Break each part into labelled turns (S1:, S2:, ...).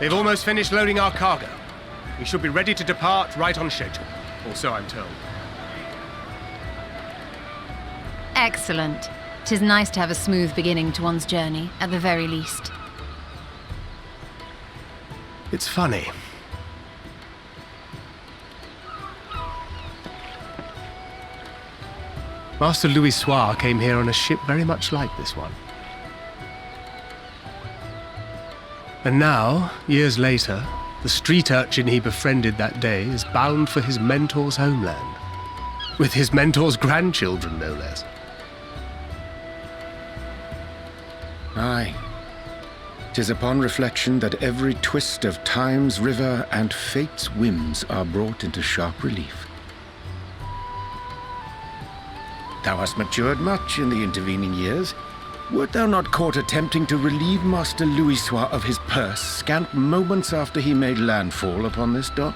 S1: They've almost finished loading our cargo. We should be ready to depart right on schedule, or so I'm told.
S2: Excellent. 'Tis nice to have a smooth beginning to one's journey, at the very least.
S1: It's funny. Master Louis Soir came here on a ship very much like this one. And now, years later, the street urchin he befriended that day is bound for his mentor's homeland. With his mentor's grandchildren, no less.
S3: Aye. 'Tis upon reflection that every twist of time's river and fate's whims are brought into sharp relief. Thou hast matured much in the intervening years. Wert thou not caught attempting to relieve Master Louis Soir of his purse scant moments after he made landfall upon this dock?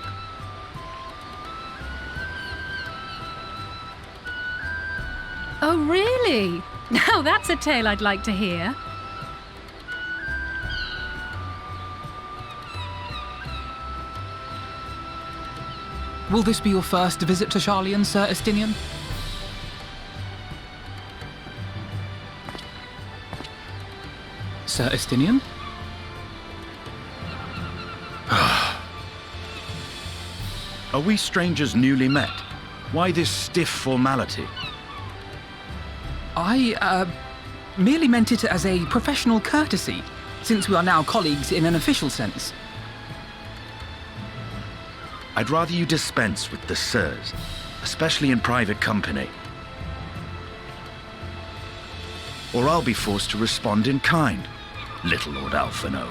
S4: Oh, really? Now that's a tale I'd like to hear.
S5: Will this be your first visit to Charlian, Sir Estinian? Sir Estinian?
S6: Are we strangers newly met? Why this stiff formality?
S5: I, merely meant it as a professional courtesy, since we are now colleagues in an official sense.
S6: I'd rather you dispense with the sirs, especially in private company. or I'll be forced to respond in kind, little Lord Alphino.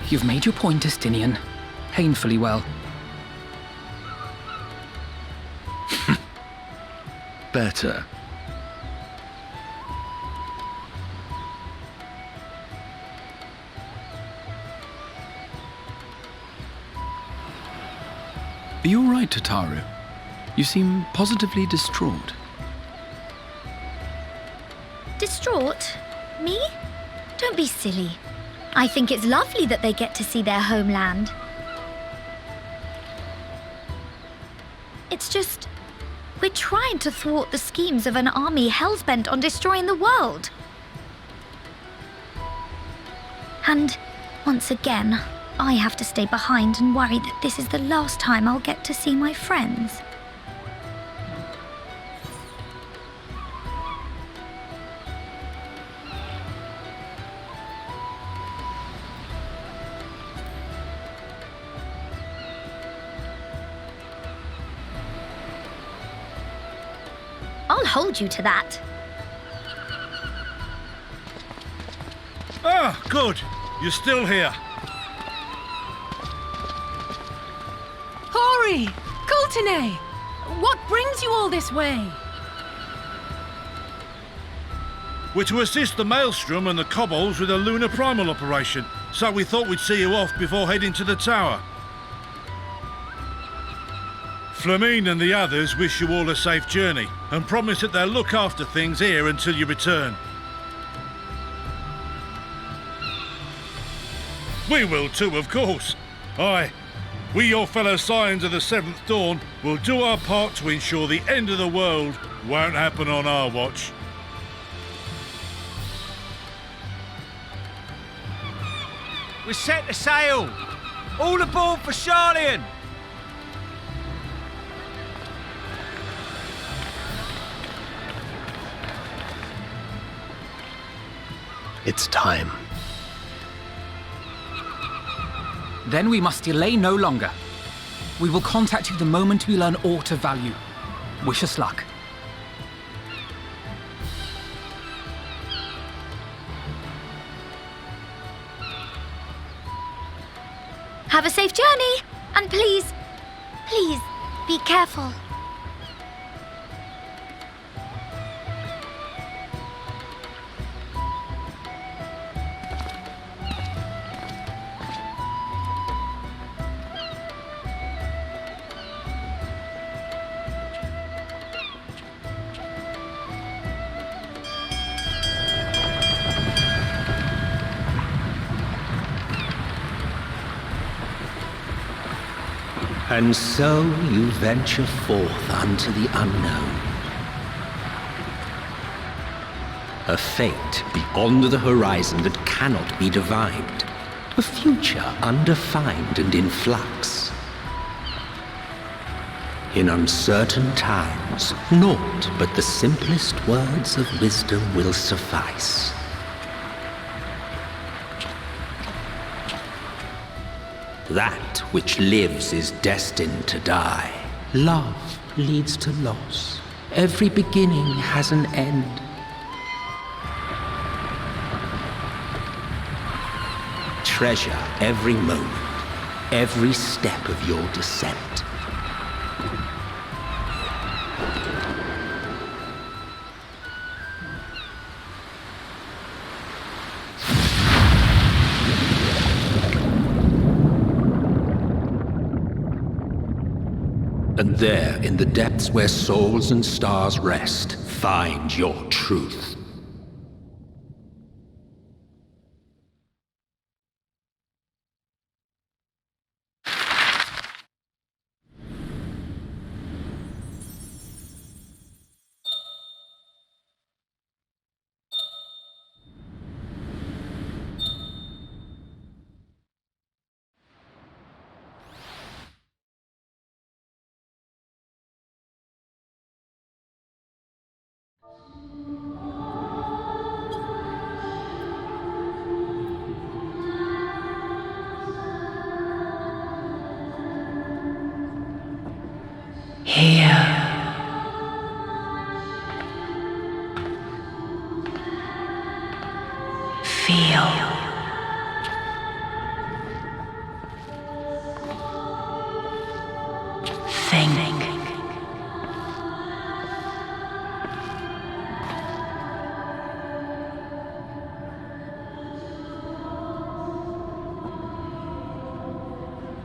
S5: You've made your point, Estinian. Painfully well.
S6: Better.
S7: Are you all right, Tataru? You seem positively distraught.
S8: Distraught? Me? Don't be silly. I think it's lovely that they get to see their homeland. It's just, we're trying to thwart the schemes of an army hell-bent on destroying the world. And, once again, I have to stay behind and worry that this is the last time I'll get to see my friends. I'll hold you to that.
S9: Ah, good. You're still here.
S4: Hori! Coulternay! What brings you all this way?
S9: We're to assist the Maelstrom and the Kobolds with a lunar primal operation, so we thought we'd see you off before heading to the tower. Flamine and the others wish you all a safe journey and promise that they'll look after things here until you return. We will too, of course. Aye, we, your fellow Scions of the Seventh Dawn, will do our part to ensure the end of the world won't happen on our watch.
S10: We're set to sail! All aboard for Charlian!
S1: It's time.
S5: Then we must delay no longer. We will contact you the moment we learn aught of value. Wish us luck.
S8: Have a safe journey, and please, be careful.
S11: And so you venture forth unto the unknown. A fate beyond the horizon that cannot be divined. A future undefined and in flux. In uncertain times, naught but the simplest words of wisdom will suffice. That which lives is destined to die. Love leads to loss. Every beginning has an end. Treasure every moment, every step of your descent. And there, in the depths where souls and stars rest, find your truth.
S12: Feel. Think.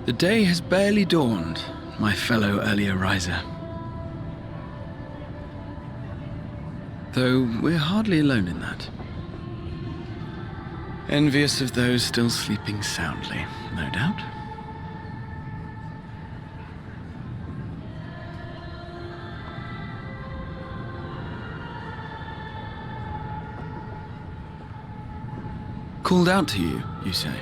S7: The day has barely dawned, my fellow earlier riser. Though we're hardly alone in that. Envious of those still sleeping soundly, no doubt. Called out to you, you say?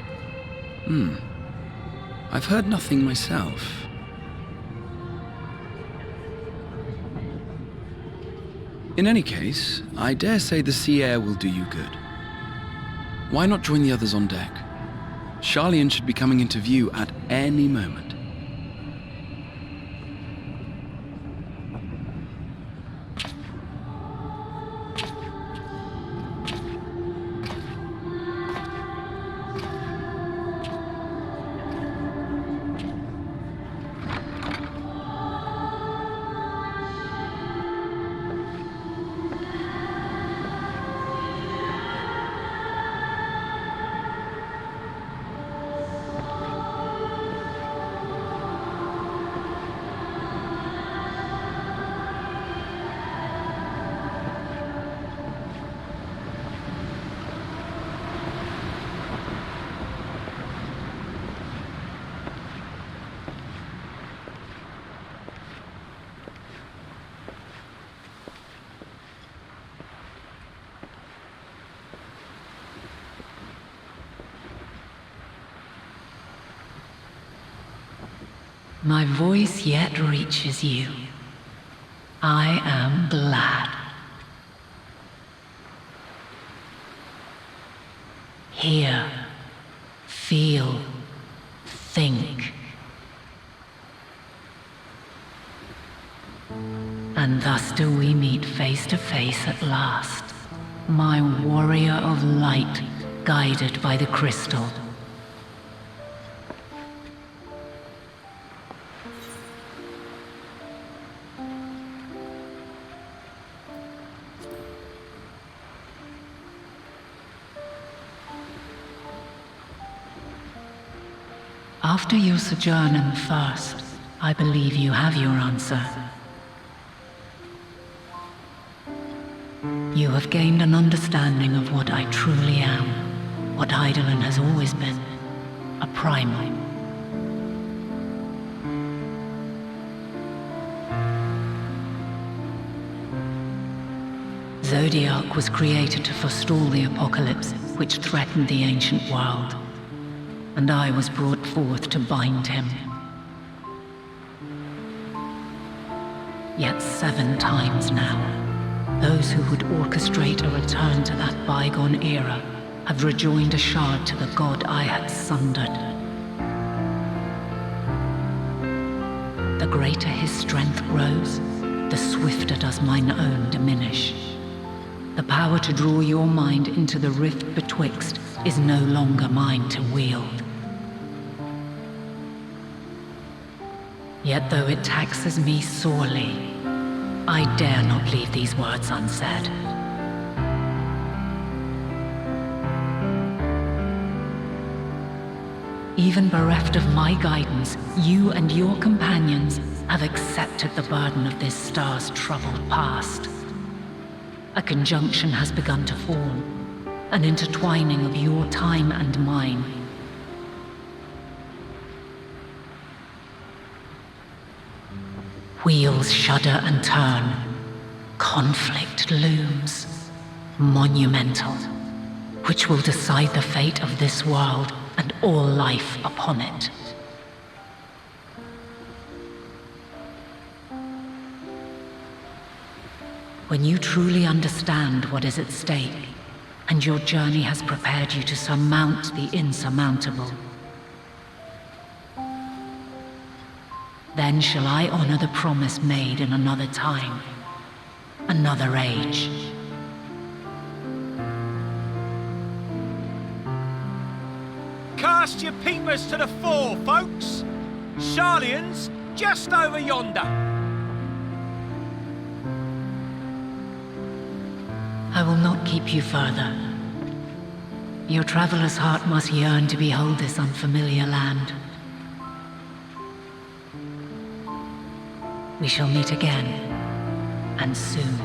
S7: I've heard nothing myself. In any case, I dare say the sea air will do you good. Why not join the others on deck? Sharlayan should be coming into view at any moment.
S12: My voice yet reaches you. I am glad. Hear, feel, think. And thus do we meet face to face at last, my warrior of light, guided by the crystal. After your sojourn in the First, I believe you have your answer. You have gained an understanding of what I truly am, what Hydaelyn has always been, a primal. Zodiac was created to forestall the apocalypse which threatened the ancient world. And I was brought forth to bind him. Yet 7 times now, those who would orchestrate a return to that bygone era have rejoined Gshade to the god I had sundered. The greater his strength grows, the swifter does mine own diminish. The power to draw your mind into the rift betwixt is no longer mine to wield. Yet though it taxes me sorely, I dare not leave these words unsaid. Even bereft of my guidance, you and your companions have accepted the burden of this star's troubled past. A conjunction has begun to form, an intertwining of your time and mine. Wheels shudder and turn. Conflict looms, monumental, which will decide the fate of this world and all life upon it. When you truly understand what is at stake, and your journey has prepared you to surmount the insurmountable, then shall I honor the promise made in another time, another age.
S10: Cast your peepers to the fore, folks. Sharlayan's just over yonder.
S12: I will not keep you further. Your traveler's heart must yearn to behold this unfamiliar land. We shall meet again, and soon.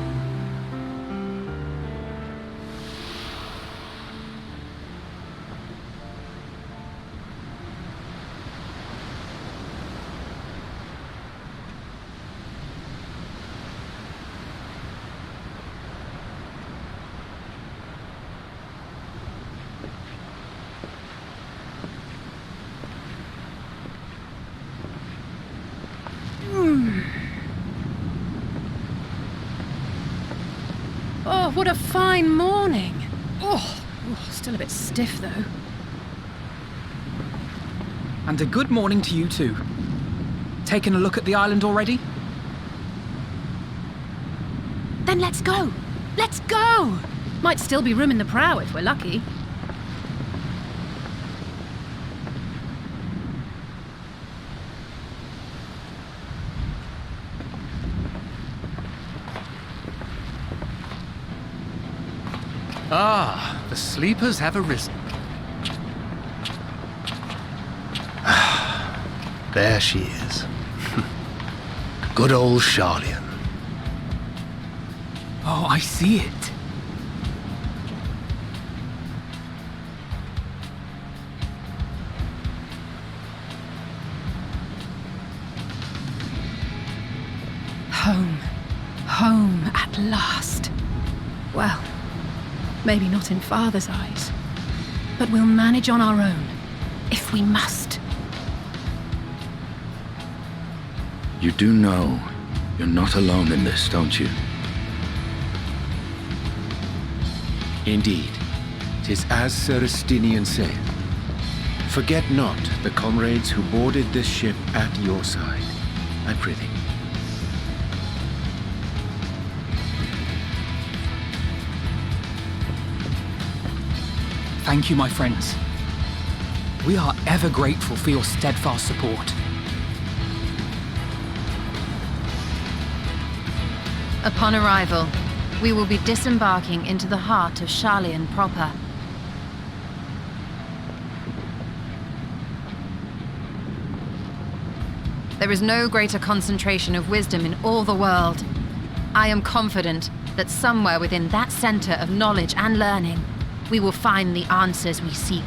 S4: Oh, what a fine morning. Oh, still a bit stiff though.
S5: And a good morning to you too. Taking a look at the island already?
S4: Then let's go. Let's go. Might still be room in the prow if we're lucky.
S1: Ah, the sleepers have arisen. There she is. Good old Sharlayan.
S5: Oh, I see it.
S4: Home. Home at last. Well, maybe not in Father's eyes, but we'll manage on our own, if we must.
S6: You do know you're not alone in this, don't you?
S3: Indeed, 'tis as Sir Estinian saith. Forget not the comrades who boarded this ship at your side, I prithee.
S5: Thank you, my friends. We are ever grateful for your steadfast support.
S2: Upon arrival, we will be disembarking into the heart of Sharlayan proper. There is no greater concentration of wisdom in all the world. I am confident that somewhere within that center of knowledge and learning, we will find the answers we seek.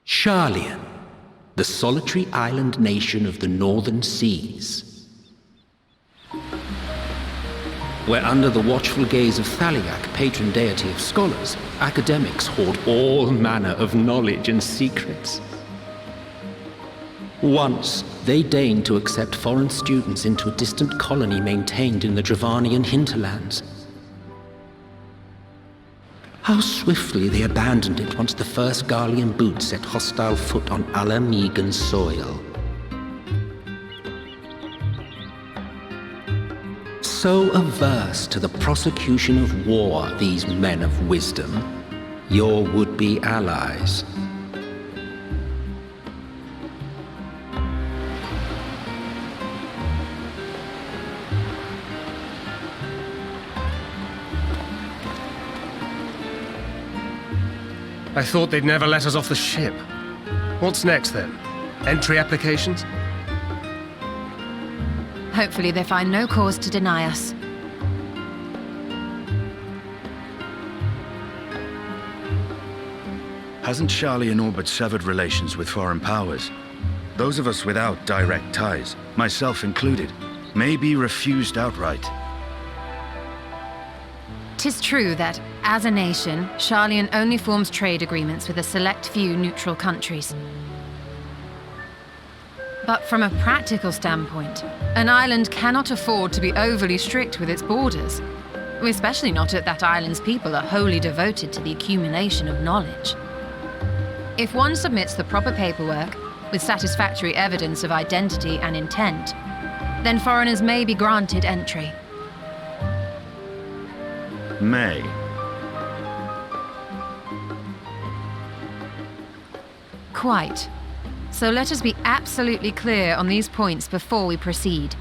S11: Sharlayan, the solitary island nation of the northern seas. Where under the watchful gaze of Thaliak, patron deity of scholars, academics hoard all manner of knowledge and secrets. Once, they deigned to accept foreign students into a distant colony maintained in the Dravanian hinterlands. How swiftly they abandoned it once the first Garlean boot set hostile foot on Ala Megan's soil. So averse to the prosecution of war, these men of wisdom, your would-be allies.
S1: I thought they'd never let us off the ship. What's next then? Entry applications?
S2: Hopefully they find no cause to deny us.
S6: Hasn't Sharlayan all but severed relations with foreign powers? Those of us without direct ties, myself included, may be refused outright.
S2: 'Tis true that, as a nation, Sharlayan only forms trade agreements with a select few neutral countries. But from a practical standpoint, an island cannot afford to be overly strict with its borders, especially not if that island's people are wholly devoted to the accumulation of knowledge. If one submits the proper paperwork, with satisfactory evidence of identity and intent, then foreigners may be granted entry.
S6: May.
S2: Quite. So let us be absolutely clear on these points before we proceed.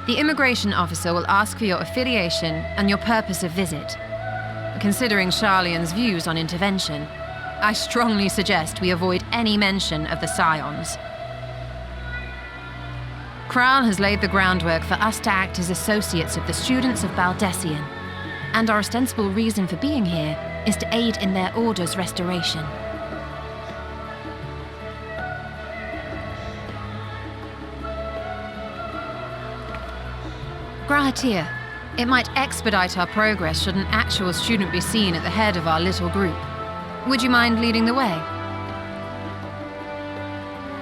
S2: The immigration officer will ask for your affiliation and your purpose of visit. Considering Sharlayan's views on intervention, I strongly suggest we avoid any mention of the Scions. Kral has laid the groundwork for us to act as associates of the students of Baldessian, and our ostensible reason for being here is to aid in their order's restoration. Grahatir, it might expedite our progress should an actual student be seen at the head of our little group. Would you mind leading the way?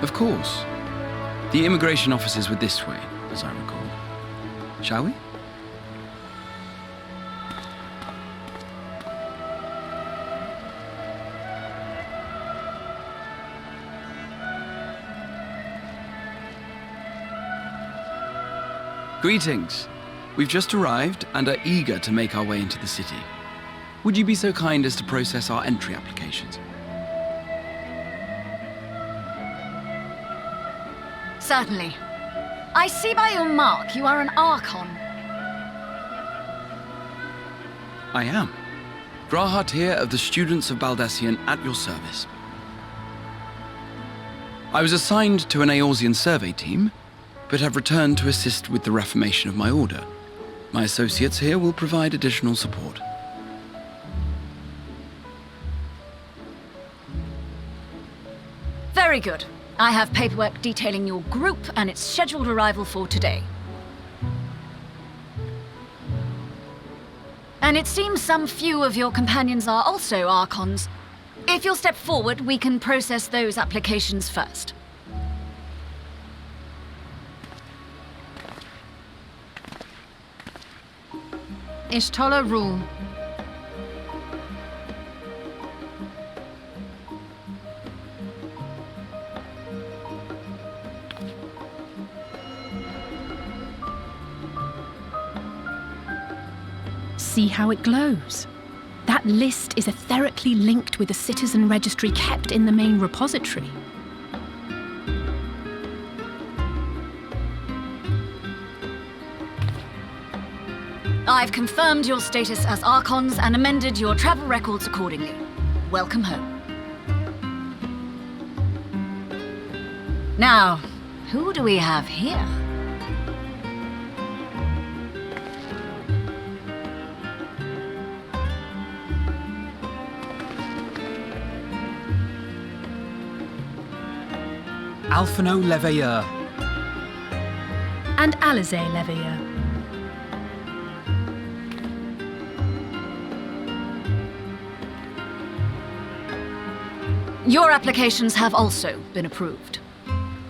S7: Of course. The immigration officers were this way, as I recall. Shall we? Greetings. We've just arrived and are eager to make our way into the city. Would you be so kind as to process our entry applications?
S13: Certainly. I see by your mark you are an Archon.
S7: I am. Grahatir of the Students of Baldessian at your service. I was assigned to an Eorzean survey team, but have returned to assist with the reformation of my order. My associates here will provide additional support.
S13: Very good. I have paperwork detailing your group and its scheduled arrival for today. And it seems some few of your companions are also Archons. If you'll step forward, we can process those applications first.
S2: Ishtola rule.
S4: See how it glows? That list is etherically linked with the citizen registry kept in the main repository.
S13: I've confirmed your status as Archons and amended your travel records accordingly. Welcome home. Now, who do we have here?
S5: Alphino Leveilleur.
S4: And Alize Leveilleur.
S13: Your applications have also been approved.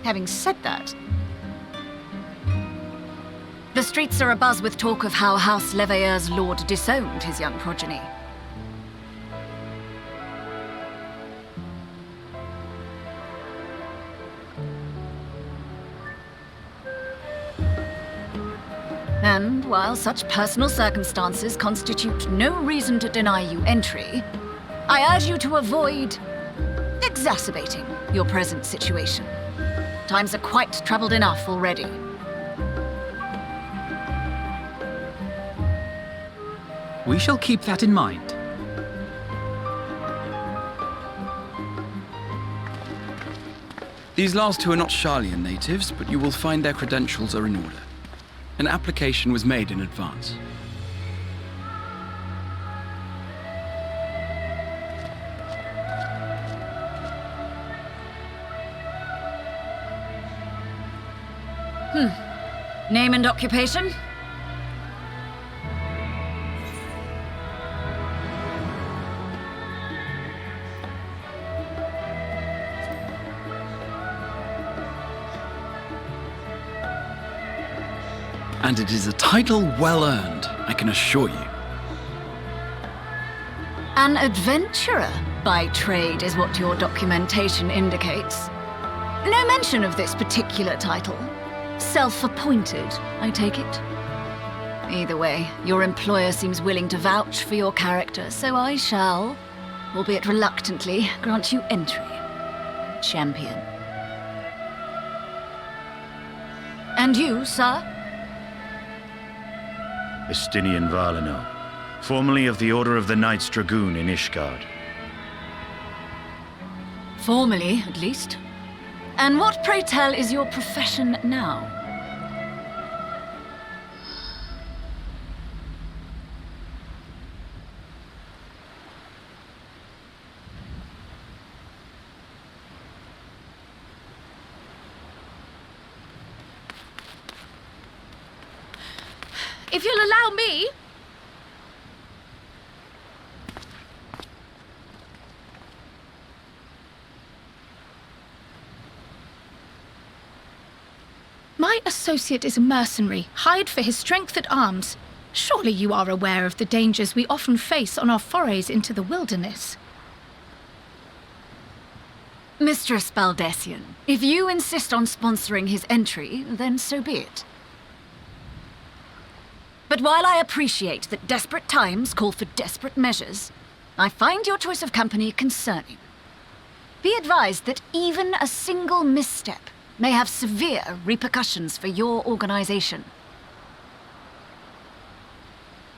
S13: Having said that, the streets are abuzz with talk of how House Leveilleur's lord disowned his young progeny. And while such personal circumstances constitute no reason to deny you entry, I urge you to avoid exacerbating your present situation. Times are quite troubled enough already.
S5: We shall keep that in mind.
S7: These last two are not Sharlayan natives, but you will find their credentials are in order. An application was made in advance.
S13: Name and occupation?
S7: And it is a title well earned, I can assure you.
S13: An adventurer by trade is what your documentation indicates. No mention of this particular title. Self-appointed, I take it? Either way, your employer seems willing to vouch for your character, so I shall, albeit reluctantly, grant you entry. Champion. And you, sir?
S6: Estinian Valeno, formerly of the Order of the Knights Dragoon in Gshade.
S13: Formally, at least. And what, pray tell, is your profession now?
S4: If you'll allow me... My associate is a mercenary, hired for his strength at arms. Surely you are aware of the dangers we often face on our forays into the wilderness.
S13: Mistress Baldessian, if you insist on sponsoring his entry, then so be it. But while I appreciate that desperate times call for desperate measures, I find your choice of company concerning. Be advised that even a single misstep may have severe repercussions for your organization.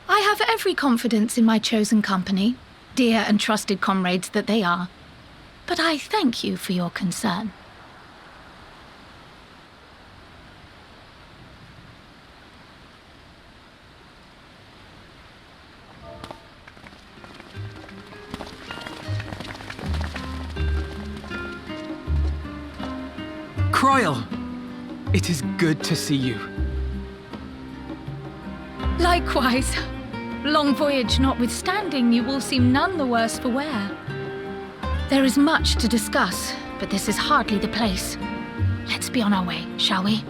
S4: I have every confidence in my chosen company, dear and trusted comrades that they are. But I thank you for your concern.
S5: Croyle! It is good to see you.
S4: Likewise. Long voyage notwithstanding, you will seem none the worse for wear. There is much to discuss, but this is hardly the place. Let's be on our way, shall we?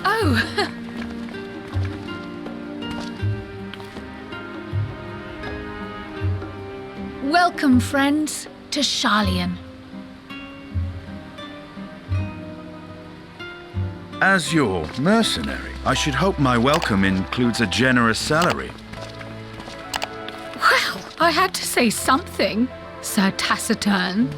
S4: Oh! Welcome, friends, to Sharlayan.
S6: As your mercenary, I should hope my welcome includes a generous salary.
S4: Well, I had to say something, Sir Taciturn.